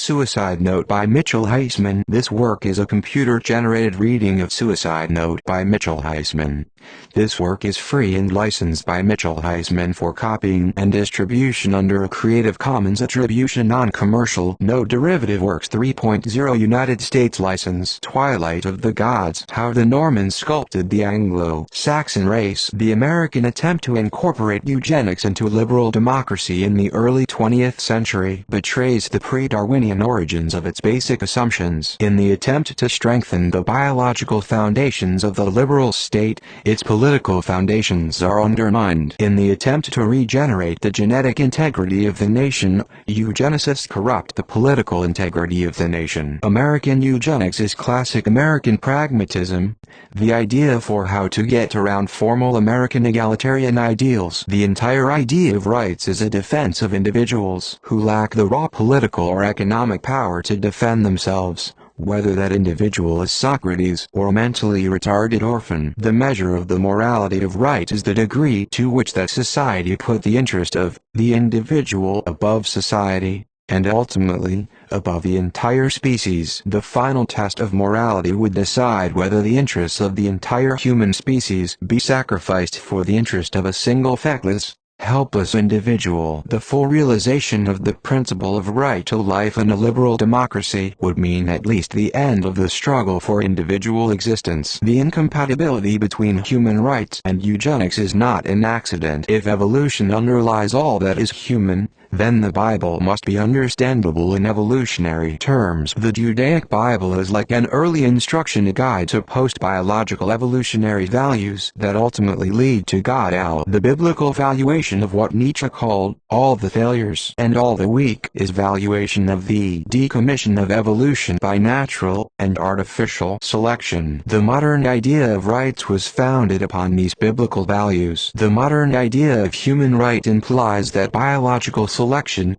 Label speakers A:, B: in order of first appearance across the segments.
A: Suicide Note by Mitchell Heisman. This work is a computer-generated reading of Suicide Note by Mitchell Heisman. This work is free and licensed by Mitchell Heisman for copying and distribution under a Creative Commons Attribution Non-Commercial No Derivative Works 3.0 United States license. Twilight of the Gods. How the Normans Sculpted the Anglo-Saxon Race. The American attempt to incorporate eugenics into liberal democracy in the early 20th century betrays the pre-Darwinian origins of its basic assumptions. In the attempt to strengthen the biological foundations of the liberal state, its political foundations are undermined. In the attempt to regenerate the genetic integrity of the nation, eugenicists corrupt the political integrity of the nation. American eugenics is classic American pragmatism, the idea for how to get around formal American egalitarian ideals. The entire idea of rights is a defense of individuals who lack the raw political or economic power to defend themselves, whether that individual is Socrates or a mentally retarded orphan. The measure of the morality of right is the degree to which that society put the interest of the individual above society, and ultimately, above the entire species. The final test of morality would decide whether the interests of the entire human species be sacrificed for the interest of a single feckless, helpless individual. The full realization of the principle of right to life in a liberal democracy would mean at least the end of the struggle for individual existence. The incompatibility between human rights and eugenics is not an accident. If evolution underlies all that is human, then the Bible must be understandable in evolutionary terms. The Judaic Bible is like an early instruction guide to post-biological evolutionary values that ultimately lead to God. The biblical valuation of what Nietzsche called all the failures and all the weak is valuation of the decommission of evolution by natural and artificial selection. The modern idea of rights was founded upon these biblical values. The modern idea of human right implies that biological selection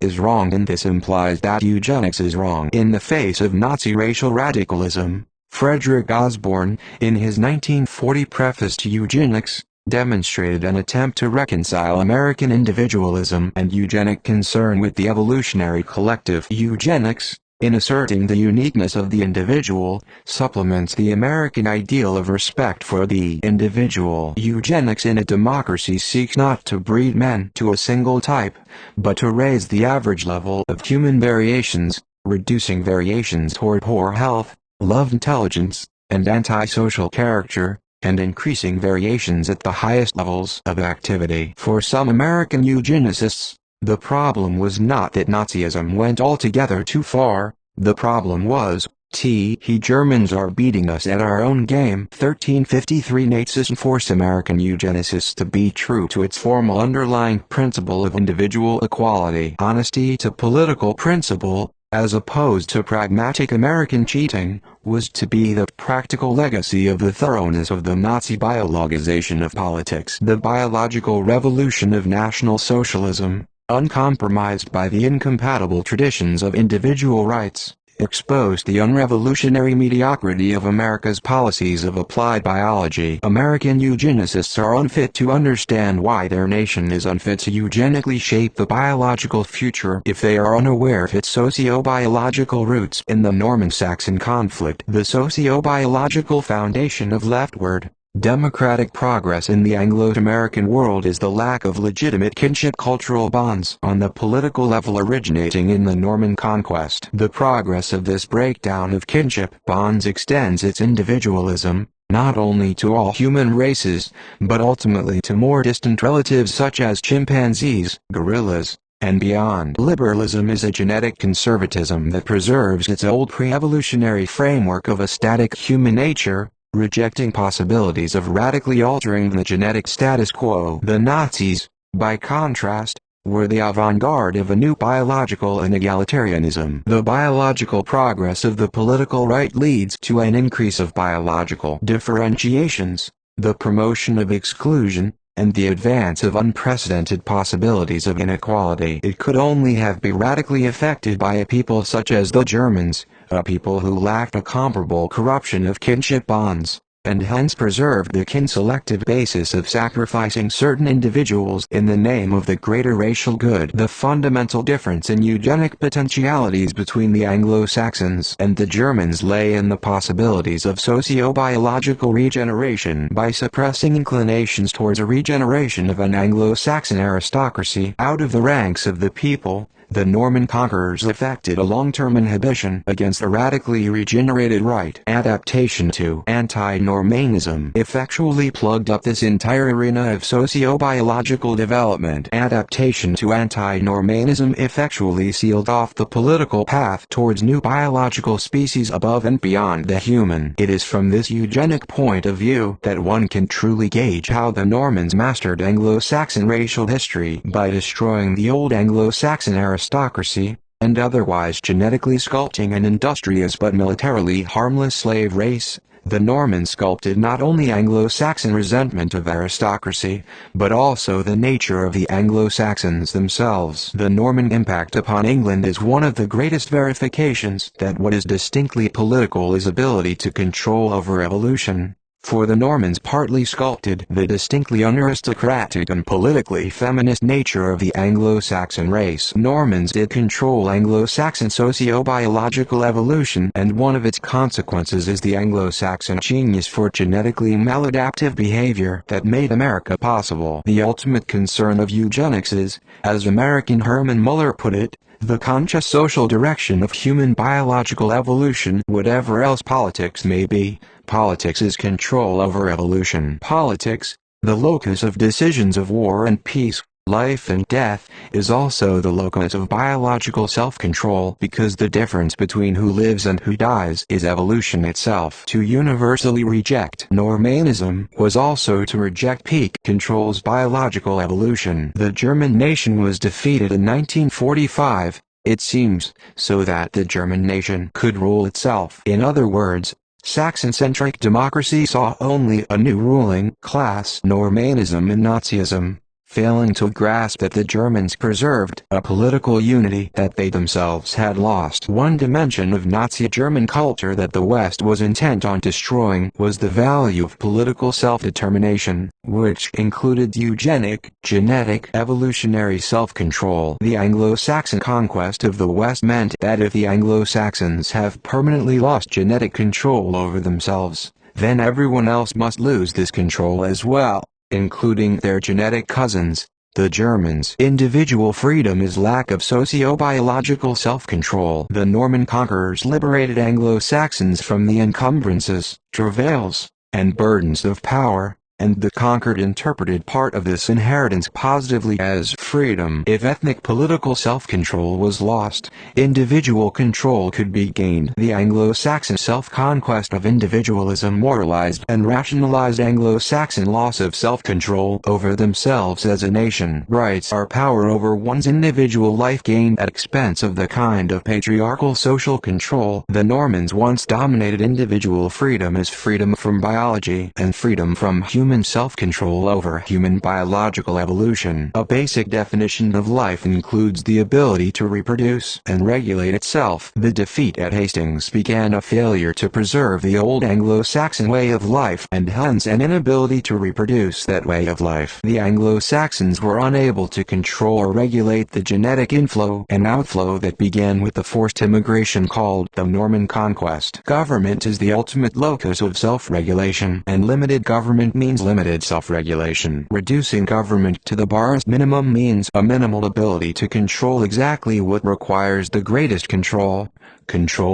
A: is wrong, and this implies that eugenics is wrong. In the face of Nazi racial radicalism, Frederick Osborne, in his 1940 preface to Eugenics, demonstrated an attempt to reconcile American individualism and eugenic concern with the evolutionary collective. Eugenics, in asserting the uniqueness of the individual, supplements the American ideal of respect for the individual. Eugenics in a democracy seeks not to breed men to a single type, but to raise the average level of human variations, reducing variations toward poor health, low intelligence, and antisocial character, and increasing variations at the highest levels of activity. For some American eugenicists, the problem was not that Nazism went altogether too far, the problem was, Germans are beating us at our own game. 1353 Nazism forced American eugenicists to be true to its formal underlying principle of individual equality. Honesty to political principle, as opposed to pragmatic American cheating, was to be the practical legacy of the thoroughness of the Nazi biologization of politics. The biological revolution of National Socialism, uncompromised by the incompatible traditions of individual rights, exposed the unrevolutionary mediocrity of America's policies of applied biology. American eugenicists are unfit to understand why their nation is unfit to eugenically shape the biological future if they are unaware of its socio-biological roots. In the Norman-Saxon conflict, the socio-biological foundation of leftward, democratic progress in the Anglo-American world is the lack of legitimate kinship cultural bonds on the political level originating in the Norman conquest. The progress of this breakdown of kinship bonds extends its individualism, not only to all human races, but ultimately to more distant relatives such as chimpanzees, gorillas, and beyond. Liberalism is a genetic conservatism that preserves its old pre-evolutionary framework of a static human nature, rejecting possibilities of radically altering the genetic status quo. The Nazis, by contrast, were the avant-garde of a new biological inegalitarianism. The biological progress of the political right leads to an increase of biological differentiations, the promotion of exclusion, and the advance of unprecedented possibilities of inequality. It could only have been radically affected by a people such as the Germans, a people who lacked a comparable corruption of kinship bonds, and hence preserved the kin-selective basis of sacrificing certain individuals in the name of the greater racial good. The fundamental difference in eugenic potentialities between the Anglo-Saxons and the Germans lay in the possibilities of socio-biological regeneration by suppressing inclinations towards a regeneration of an Anglo-Saxon aristocracy out of the ranks of the people. The Norman conquerors effected a long-term inhibition against a radically regenerated right. Adaptation to anti-Normanism effectually plugged up this entire arena of socio-biological development. Adaptation to anti-Normanism effectually sealed off the political path towards new biological species above and beyond the human. It is from this eugenic point of view that one can truly gauge how the Normans mastered Anglo-Saxon racial history by destroying the old Anglo-Saxon aristocracy, and otherwise genetically sculpting an industrious but militarily harmless slave race. The Normans sculpted not only Anglo-Saxon resentment of aristocracy, but also the nature of the Anglo-Saxons themselves. The Norman impact upon England is one of the greatest verifications that what is distinctly political is ability to control over evolution. For the Normans partly sculpted the distinctly unaristocratic and politically feminist nature of the Anglo-Saxon race. Normans did control Anglo-Saxon socio-biological evolution, and one of its consequences is the Anglo-Saxon genius for genetically maladaptive behavior that made America possible. The ultimate concern of eugenics is, as American Herman Muller put it, the conscious social direction of human biological evolution. Whatever else politics may be, politics is control over evolution. Politics, the locus of decisions of war and peace, life and death, is also the locus of biological self-control, because the difference between who lives and who dies is evolution itself. To universally reject Normanism was also to reject peak control's biological evolution. The German nation was defeated in 1945, it seems, so that the German nation could rule itself. In other words, Saxon-centric democracy saw only a new ruling class, Normanism and Nazism, failing to grasp that the Germans preserved a political unity that they themselves had lost. One dimension of Nazi German culture that the West was intent on destroying was the value of political self-determination, which included eugenic, genetic, evolutionary self-control. The Anglo-Saxon conquest of the West meant that if the Anglo-Saxons have permanently lost genetic control over themselves, then everyone else must lose this control as well, including their genetic cousins, the Germans. Individual freedom is lack of socio-biological self-control. The Norman conquerors liberated Anglo-Saxons from the encumbrances, travails, and burdens of power, and the conquered interpreted part of this inheritance positively as freedom. If ethnic political self-control was lost, individual control could be gained. The Anglo-Saxon self-conquest of individualism moralized and rationalized Anglo-Saxon loss of self-control over themselves as a nation. Rights are power over one's individual life gained at expense of the kind of patriarchal social control. The Normans once dominated individual freedom as freedom from biology and freedom from human self-control over human biological evolution. A basic definition of life includes the ability to reproduce and regulate itself. The defeat at Hastings began a failure to preserve the old Anglo-Saxon way of life, and hence an inability to reproduce that way of life. The Anglo-Saxons were unable to control or regulate the genetic inflow and outflow that began with the forced immigration called the Norman Conquest. Government is the ultimate locus of self-regulation, and limited government means limited self-regulation. Reducing government to the barest minimum means a minimal ability to control exactly what requires the greatest control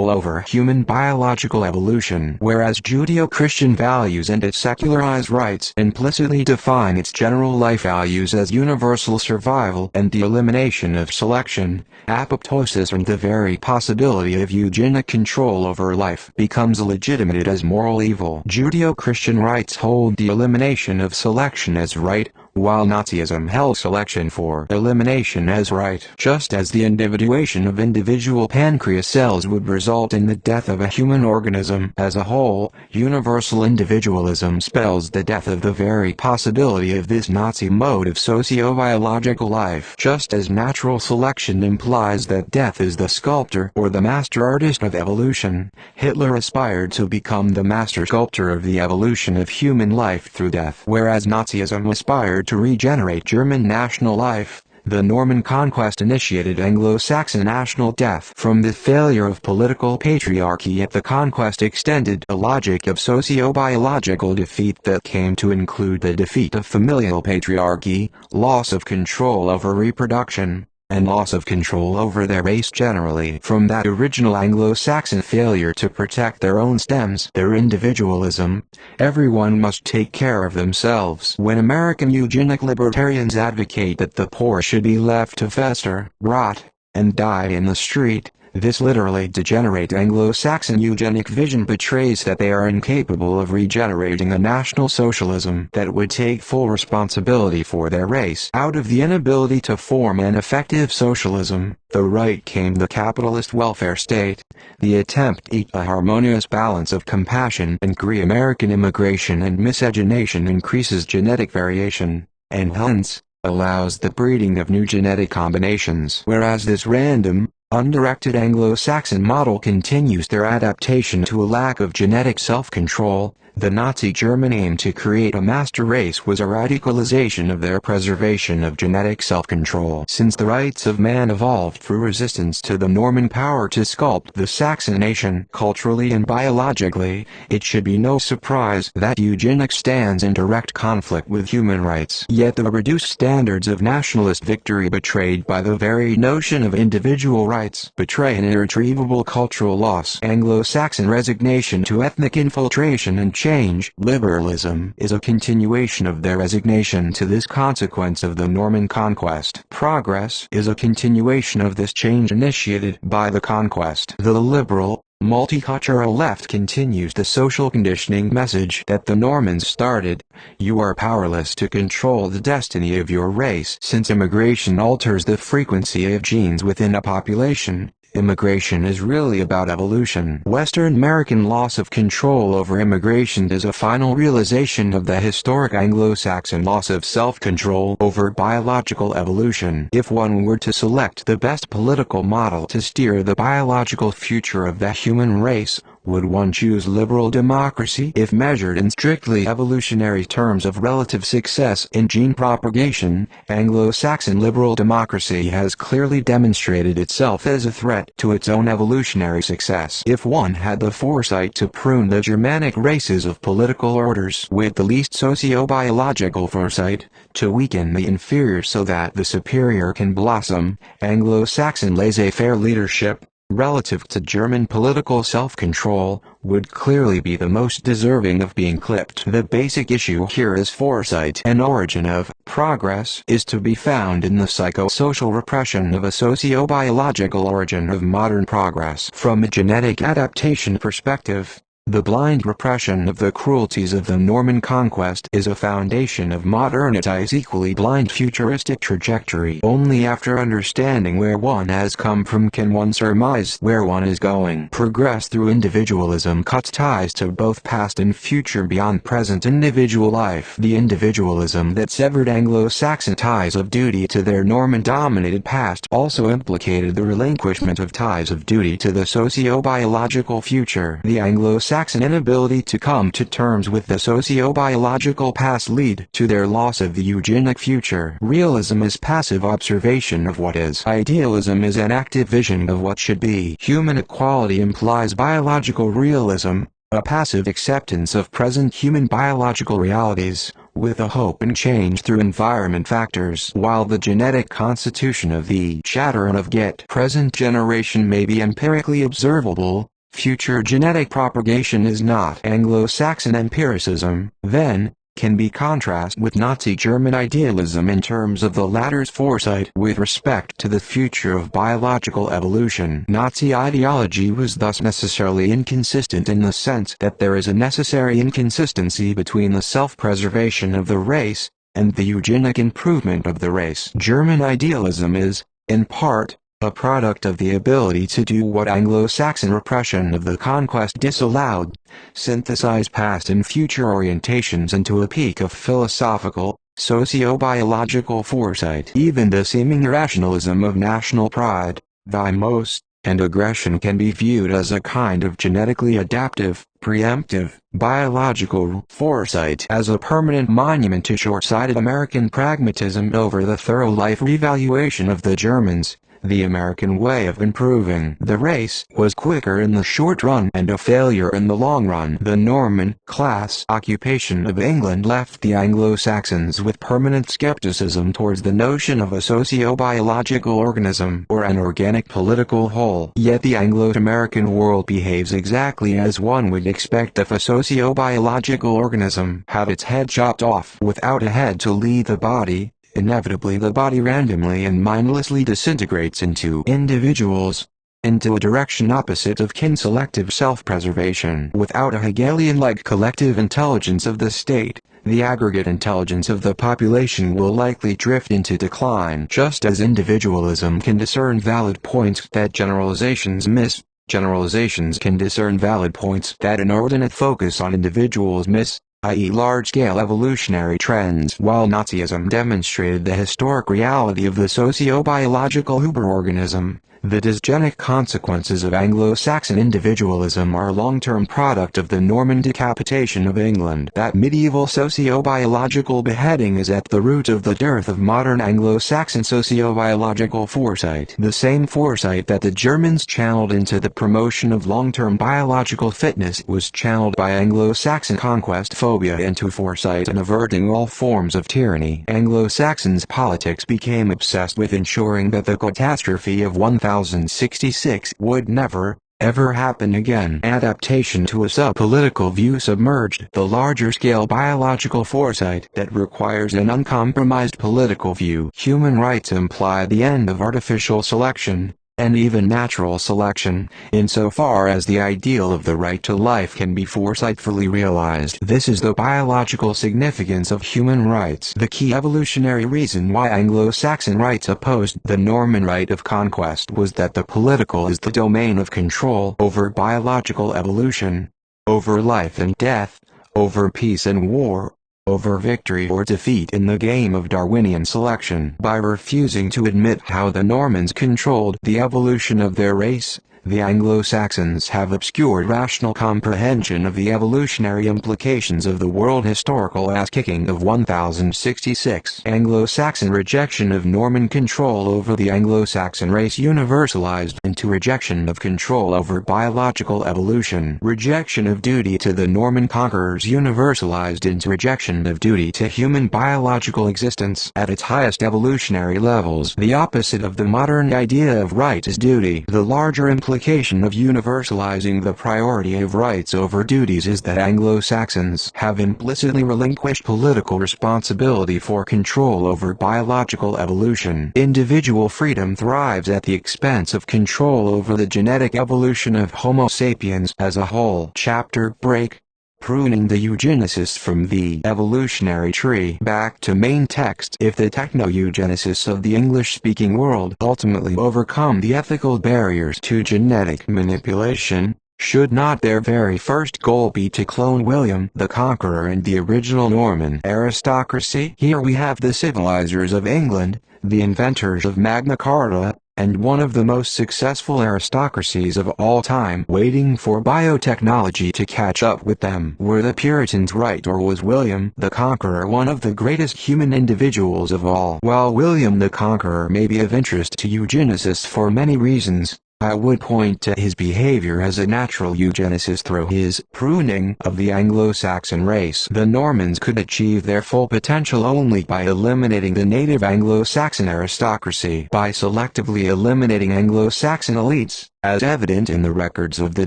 A: over human biological evolution. Whereas Judeo-Christian values and its secularized rights implicitly define its general life values as universal survival and the elimination of selection, apoptosis, and the very possibility of eugenic control over life becomes legitimated as moral evil. Judeo-Christian rights hold the elimination of selection as right, while Nazism held selection for elimination as right. Just as the individuation of individual pancreas cells would result in the death of a human organism as a whole, universal individualism spells the death of the very possibility of this Nazi mode of socio-biological life. Just as natural selection implies that death is the sculptor or the master artist of evolution, Hitler aspired to become the master sculptor of the evolution of human life through death. Whereas Nazism aspired to regenerate German national life, the Norman conquest initiated Anglo-Saxon national death. From the failure of political patriarchy at the conquest extended a logic of socio-biological defeat that came to include the defeat of familial patriarchy, loss of control over reproduction, and loss of control over their race generally. From that original Anglo-Saxon failure to protect their own stems, their individualism, everyone must take care of themselves. When American eugenic libertarians advocate that the poor should be left to fester, rot, and die in the street, this literally degenerate Anglo-Saxon eugenic vision betrays that they are incapable of regenerating a national socialism that would take full responsibility for their race. Out of the inability to form an effective socialism, the right came the capitalist welfare state, the attempt to eat a harmonious balance of compassion and greed. American immigration and miscegenation increases genetic variation, and hence, allows the breeding of new genetic combinations. Whereas this random, undirected Anglo-Saxon model continues their adaptation to a lack of genetic self-control, the Nazi German aim to create a master race was a radicalization of their preservation of genetic self-control. Since the rights of man evolved through resistance to the Norman power to sculpt the Saxon nation culturally and biologically, it should be no surprise that eugenics stands in direct conflict with human rights. Yet the reduced standards of nationalist victory betrayed by the very notion of individual rights betray an irretrievable cultural loss. Anglo-Saxon resignation to ethnic infiltration and change. Liberalism is a continuation of their resignation to this consequence of the Norman conquest. Progress is a continuation of this change initiated by the conquest. The liberal, multicultural left continues the social conditioning message that the Normans started. You are powerless to control the destiny of your race. Since immigration alters the frequency of genes within a population, immigration is really about evolution. Western American loss of control over immigration is a final realization of the historic Anglo-Saxon loss of self-control over biological evolution. If one were to select the best political model to steer the biological future of the human race, would one choose liberal democracy? If measured in strictly evolutionary terms of relative success in gene propagation, Anglo-Saxon liberal democracy has clearly demonstrated itself as a threat to its own evolutionary success. If one had the foresight to prune the Germanic races of political orders with the least socio-biological foresight, to weaken the inferior so that the superior can blossom, Anglo-Saxon laissez-faire leadership, relative to German political self-control, would clearly be the most deserving of being clipped. The basic issue here is foresight. An origin of progress is to be found in the psychosocial repression of a socio-biological origin of modern progress. From a genetic adaptation perspective, the blind repression of the cruelties of the Norman conquest is a foundation of modernity's equally blind futuristic trajectory. Only after understanding where one has come from can one surmise where one is going. Progress through individualism cuts ties to both past and future beyond present individual life. The individualism that severed Anglo-Saxon ties of duty to their Norman-dominated past also implicated the relinquishment of ties of duty to the socio-biological future. The Anglo-Saxon inability to come to terms with the socio-biological past lead to their loss of the eugenic future. Realism is passive observation of what is. Idealism is an active vision of what should be. Human equality implies biological realism, a passive acceptance of present human biological realities, with a hope in change through environment factors. While the genetic constitution of the chatter and of get present generation may be empirically observable, future genetic propagation is not. Anglo-Saxon empiricism, then, can be contrasted with Nazi German idealism in terms of the latter's foresight with respect to the future of biological evolution. Nazi ideology was thus necessarily inconsistent in the sense that there is a necessary inconsistency between the self-preservation of the race, and the eugenic improvement of the race. German idealism is, in part, a product of the ability to do what Anglo-Saxon repression of the conquest disallowed: synthesize past and future orientations into a peak of philosophical, socio-biological foresight. Even the seeming irrationalism of national pride, vimos, and aggression can be viewed as a kind of genetically adaptive, preemptive, biological foresight, as a permanent monument to short-sighted American pragmatism over the thorough life revaluation of the Germans. The American way of improving the race was quicker in the short run and a failure in the long run. The Norman class occupation of England left the Anglo-Saxons with permanent skepticism towards the notion of a socio-biological organism or an organic political whole. Yet the Anglo-American world behaves exactly as one would expect if a socio-biological organism had its head chopped off. Without a head to lead the body, inevitably the body randomly and mindlessly disintegrates into individuals, into a direction opposite of kin-selective self-preservation. Without a Hegelian-like collective intelligence of the state, the aggregate intelligence of the population will likely drift into decline. Just as individualism can discern valid points that generalizations miss, generalizations can discern valid points that inordinate focus on individuals miss, i.e. large-scale evolutionary trends. While Nazism demonstrated the historic reality of the socio-biological Huberorganism, the dysgenic consequences of Anglo-Saxon individualism are a long-term product of the Norman decapitation of England. That medieval socio-biological beheading is at the root of the dearth of modern Anglo-Saxon socio-biological foresight. The same foresight that the Germans channeled into the promotion of long-term biological fitness was channeled by Anglo-Saxon conquest phobia into foresight and averting all forms of tyranny. Anglo-Saxons' politics became obsessed with ensuring that the catastrophe of 1066 would never, ever happen again. Adaptation to a sub-political view submerged the larger-scale biological foresight that requires an uncompromised political view. Human rights imply the end of artificial selection, and even natural selection, insofar as the ideal of the right to life can be foresightfully realized. This is the biological significance of human rights. The key evolutionary reason why Anglo-Saxon rights opposed the Norman right of conquest was that the political is the domain of control over biological evolution, over life and death, over peace and war, over victory or defeat in the game of Darwinian selection. By refusing to admit how the Normans controlled the evolution of their race, the Anglo-Saxons have obscured rational comprehension of the evolutionary implications of the world historical ass-kicking of 1066. Anglo-Saxon rejection of Norman control over the Anglo-Saxon race universalized into rejection of control over biological evolution. Rejection of duty to the Norman conquerors universalized into rejection of duty to human biological existence at its highest evolutionary levels. The opposite of the modern idea of right is duty. The larger implication of universalizing the priority of rights over duties is that Anglo-Saxons have implicitly relinquished political responsibility for control over biological evolution. Individual freedom thrives at the expense of control over the genetic evolution of Homo sapiens as a whole. Chapter break. Pruning the eugenicists from the evolutionary tree. Back to main text. If the techno-eugenicists of the English-speaking world ultimately overcome the ethical barriers to genetic manipulation, should not their very first goal be to clone William the Conqueror and the original Norman aristocracy? Here we have the civilizers of England, the inventors of Magna Carta, and one of the most successful aristocracies of all time waiting for biotechnology to catch up with them. Were the Puritans right, or was William the Conqueror one of the greatest human individuals of all? While William the Conqueror may be of interest to eugenicists for many reasons, I would point to his behavior as a natural eugenicist through his pruning of the Anglo-Saxon race. The Normans could achieve their full potential only by eliminating the native Anglo-Saxon aristocracy, by selectively eliminating Anglo-Saxon elites. As evident in the records of the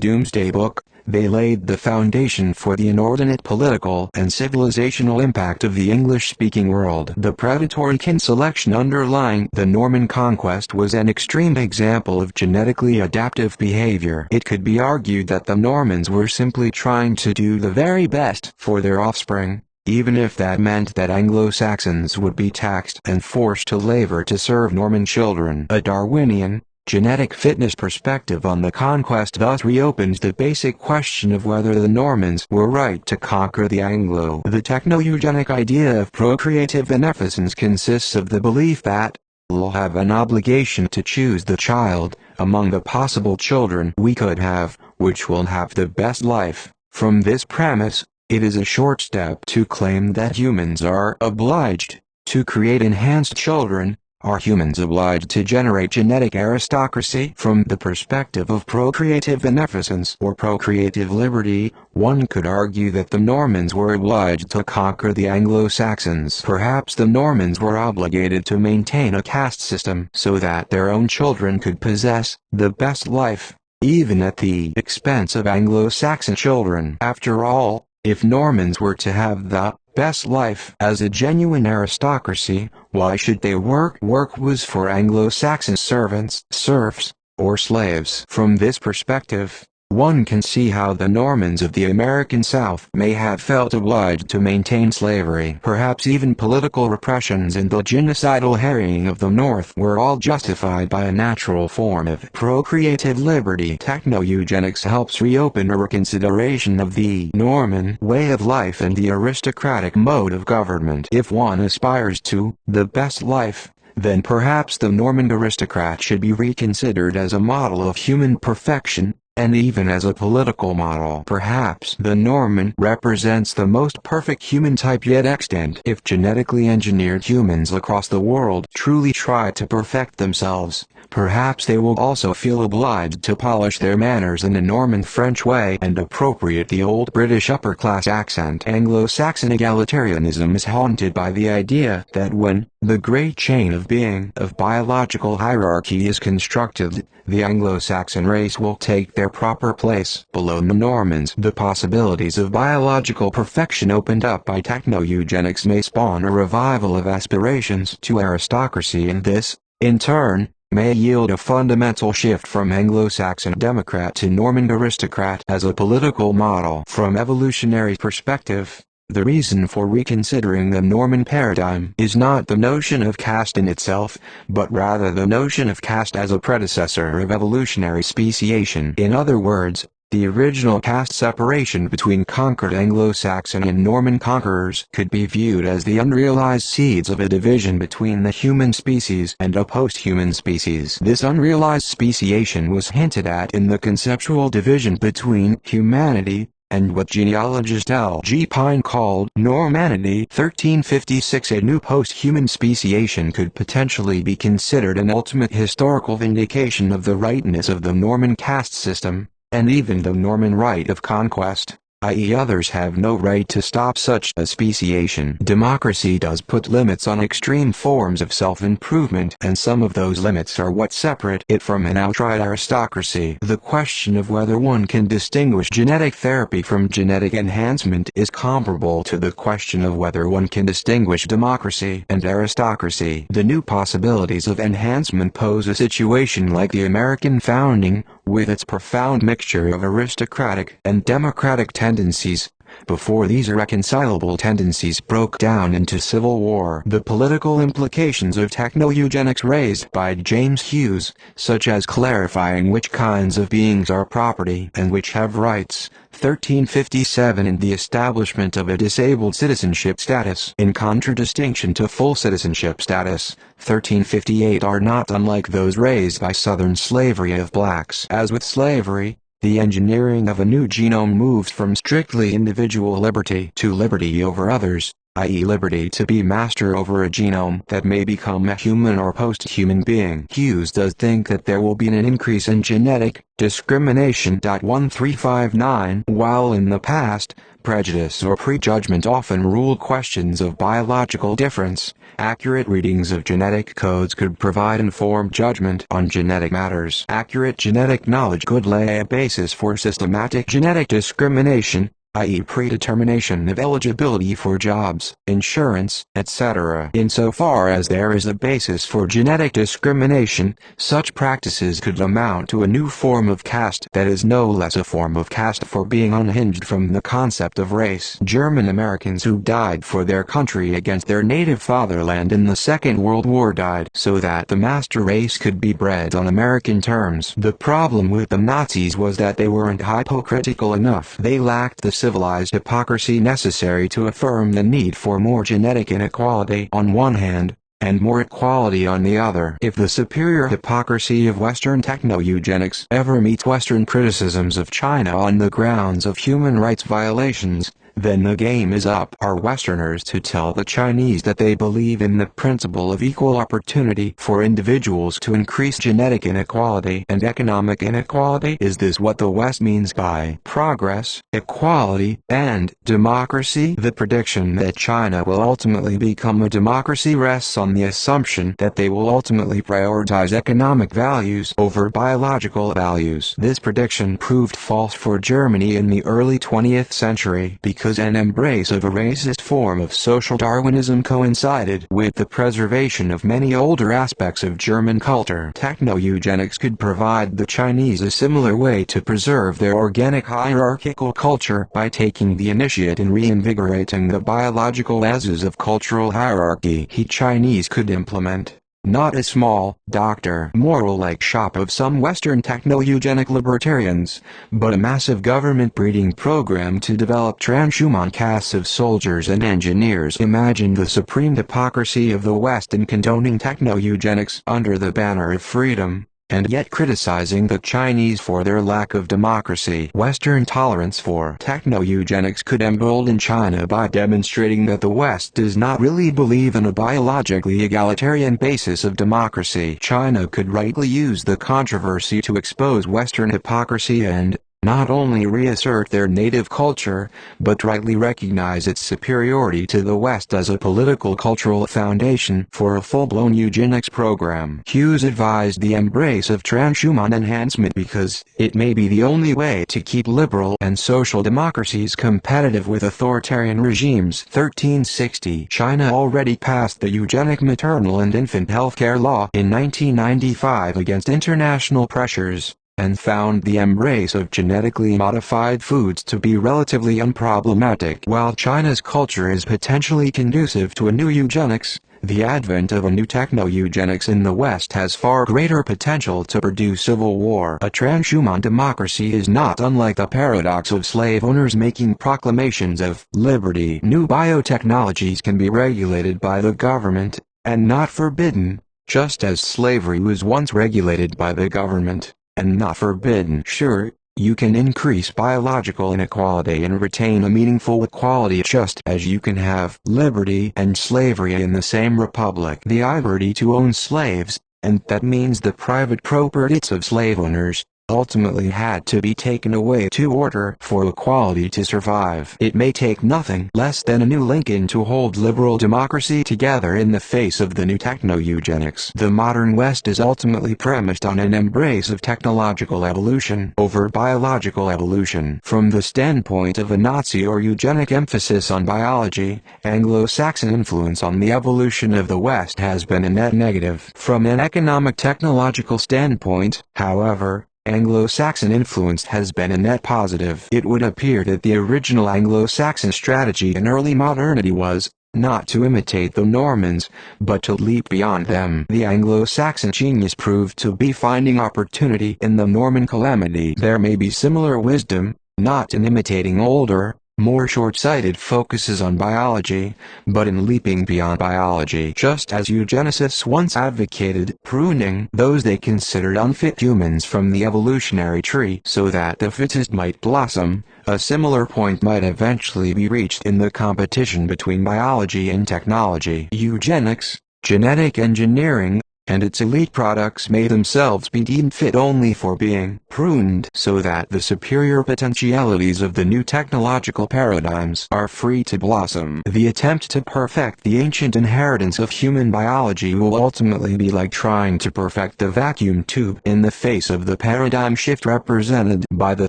A: Doomsday Book, they laid the foundation for the inordinate political and civilizational impact of the English-speaking world. The predatory kin selection underlying the Norman conquest was an extreme example of genetically adaptive behavior. It could be argued that the Normans were simply trying to do the very best for their offspring, even if that meant that Anglo-Saxons would be taxed and forced to labor to serve Norman children. A Darwinian, genetic fitness perspective on the conquest thus reopens the basic question of whether the Normans were right to conquer the Anglo. The techno-eugenic idea of procreative beneficence consists of the belief that we'll have an obligation to choose the child among the possible children we could have, which will have the best life. From this premise, it is a short step to claim that humans are obliged to create enhanced children. Are humans obliged to generate genetic aristocracy? From the perspective of procreative beneficence or procreative liberty, one could argue that the Normans were obliged to conquer the Anglo-Saxons. Perhaps the Normans were obligated to maintain a caste system so that their own children could possess the best life, even at the expense of Anglo-Saxon children. After all, if Normans were to have the best life as a genuine aristocracy, why should they work? Work was for Anglo-Saxon servants, serfs, or slaves. From this perspective, one can see how the Normans of the American South may have felt obliged to maintain slavery. Perhaps even political repressions and the genocidal harrying of the North were all justified by a natural form of procreative liberty. Techno-eugenics helps reopen a reconsideration of the Norman way of life and the aristocratic mode of government. If one aspires to the best life, then perhaps the Norman aristocrat should be reconsidered as a model of human perfection, and even as a political model. Perhaps the Norman represents the most perfect human type yet extant. If genetically engineered humans across the world truly try to perfect themselves, perhaps they will also feel obliged to polish their manners in a Norman French way and appropriate the old British upper-class accent. Anglo-Saxon egalitarianism is haunted by the idea that when the great chain of being of biological hierarchy is constructed, the Anglo-Saxon race will take their proper place below the Normans. The possibilities of biological perfection opened up by techno-eugenics may spawn a revival of aspirations to aristocracy, and this, in turn, may yield a fundamental shift from Anglo-Saxon democrat to Norman aristocrat as a political model. From evolutionary perspective, the reason for reconsidering the Norman paradigm is not the notion of caste in itself, but rather the notion of caste as a predecessor of evolutionary speciation. In other words, the original caste separation between conquered Anglo-Saxon and Norman conquerors could be viewed as the unrealized seeds of a division between the human species and a post-human species. This unrealized speciation was hinted at in the conceptual division between humanity and what genealogist L. G. Pine called Normanity. 1356. A new post-human speciation could potentially be considered an ultimate historical vindication of the rightness of the Norman caste system, and even the Norman right of conquest, i.e. others have no right to stop such a speciation. Democracy does put limits on extreme forms of self-improvement, and some of those limits are what separate it from an outright aristocracy. The question of whether one can distinguish genetic therapy from genetic enhancement is comparable to the question of whether one can distinguish democracy and aristocracy. The new possibilities of enhancement pose a situation like the American founding, with its profound mixture of aristocratic and democratic tendencies, before these irreconcilable tendencies broke down into civil war. The political implications of techno-eugenics raised by James Hughes, such as clarifying which kinds of beings are property and which have rights, 1357, and the establishment of a disabled citizenship status in contradistinction to full citizenship status, 1358, are not unlike those raised by Southern slavery of blacks. As with slavery, the engineering of a new genome moves from strictly individual liberty to liberty over others, i.e. liberty to be master over a genome that may become a human or post-human being. Hughes does think that there will be an increase in genetic discrimination. 1359. While in the past, prejudice or prejudgment often ruled questions of biological difference, accurate readings of genetic codes could provide informed judgment on genetic matters. Accurate genetic knowledge could lay a basis for systematic genetic discrimination, i.e. predetermination of eligibility for jobs, insurance, etc. Insofar as there is a basis for genetic discrimination, such practices could amount to a new form of caste that is no less a form of caste for being unhinged from the concept of race. German Americans who died for their country against their native fatherland in the Second World War died so that the master race could be bred on American terms. The problem with the Nazis was that they weren't hypocritical enough. They lacked the civilized hypocrisy necessary to affirm the need for more genetic inequality on one hand, and more equality on the other. If the superior hypocrisy of Western techno-eugenics ever meets Western criticisms of China on the grounds of human rights violations, then the game is up. Are Westerners to tell the Chinese that they believe in the principle of equal opportunity for individuals to increase genetic inequality and economic inequality? Is this what the West means by progress, equality, and democracy? The prediction that China will ultimately become a democracy rests on the assumption that they will ultimately prioritize economic values over biological values. This prediction proved false for Germany in the early 20th century because an embrace of a racist form of social Darwinism coincided with the preservation of many older aspects of German culture. Techno-eugenics could provide the Chinese a similar way to preserve their organic hierarchical culture by taking the initiative in reinvigorating the biological bases of cultural hierarchy. Chinese could implement not a small, Dr. Moral-like shop of some Western techno-eugenic libertarians, but a massive government breeding program to develop transhuman castes of soldiers and engineers. Imagine the supreme hypocrisy of the West in condoning techno-eugenics under the banner of freedom, and yet criticizing the Chinese for their lack of democracy. Western tolerance for techno-eugenics could embolden China by demonstrating that the West does not really believe in a biologically egalitarian basis of democracy. China could rightly use the controversy to expose Western hypocrisy and not only reassert their native culture, but rightly recognize its superiority to the West as a political-cultural foundation for a full-blown eugenics program. Hughes advised the embrace of transhuman enhancement because it may be the only way to keep liberal and social democracies competitive with authoritarian regimes. 1360. China already passed the eugenic maternal and infant healthcare law in 1995 against international pressures, and found the embrace of genetically modified foods to be relatively unproblematic. While China's culture is potentially conducive to a new eugenics, the advent of a new techno-eugenics in the West has far greater potential to produce civil war. A transhuman democracy is not unlike the paradox of slave owners making proclamations of liberty. New biotechnologies can be regulated by the government, and not forbidden, just as slavery was once regulated by the government and not forbidden. Sure, you can increase biological inequality and retain a meaningful equality just as you can have liberty and slavery in the same republic. The liberty to own slaves, and that means the private properties of slave owners, ultimately had to be taken away in order for equality to survive. It may take nothing less than a new Lincoln to hold liberal democracy together in the face of the new techno-eugenics. The modern West is ultimately premised on an embrace of technological evolution over biological evolution. From the standpoint of a Nazi or eugenic emphasis on biology, Anglo-Saxon influence on the evolution of the West has been a net negative. From an economic technological standpoint, however, Anglo-Saxon influence has been a net positive. It would appear that the original Anglo-Saxon strategy in early modernity was not to imitate the Normans, but to leap beyond them. The Anglo-Saxon genius proved to be finding opportunity in the Norman calamity. There may be similar wisdom, not in imitating older, more short-sighted focuses on biology, but in leaping beyond biology. Just as eugenicists once advocated pruning those they considered unfit humans from the evolutionary tree so that the fittest might blossom, a similar point might eventually be reached in the competition between biology and technology. Eugenics, genetic engineering, and its elite products may themselves be deemed fit only for being pruned so that the superior potentialities of the new technological paradigms are free to blossom. The attempt to perfect the ancient inheritance of human biology will ultimately be like trying to perfect the vacuum tube in the face of the paradigm shift represented by the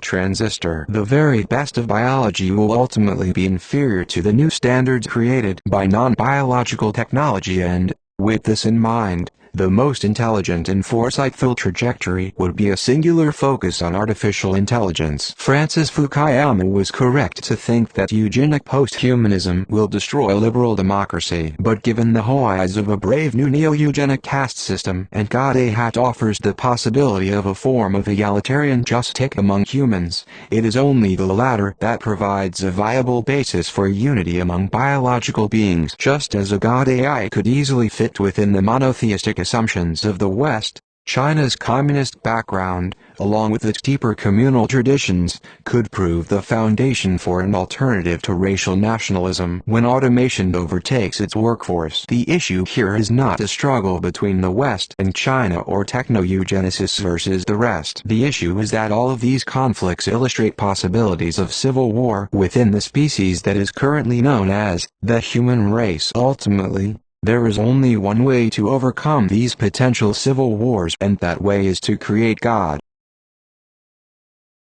A: transistor. The very best of biology will ultimately be inferior to the new standards created by non-biological technology, and, with this in mind, the most intelligent and foresightful trajectory would be a singular focus on artificial intelligence. Francis Fukuyama was correct to think that eugenic post-humanism will destroy liberal democracy. But given the horizons of a brave new neo-eugenic caste system, and God-a-hat offers the possibility of a form of egalitarian justice among humans, it is only the latter that provides a viable basis for unity among biological beings. Just as a God AI could easily fit within the monotheistic assumptions of the West, China's communist background, along with its deeper communal traditions, could prove the foundation for an alternative to racial nationalism when automation overtakes its workforce. The issue here is not a struggle between the West and China or techno-eugenicists versus the rest. The issue is that all of these conflicts illustrate possibilities of civil war within the species that is currently known as the human race. Ultimately, there is only one way to overcome these potential civil wars, and that way is to create God.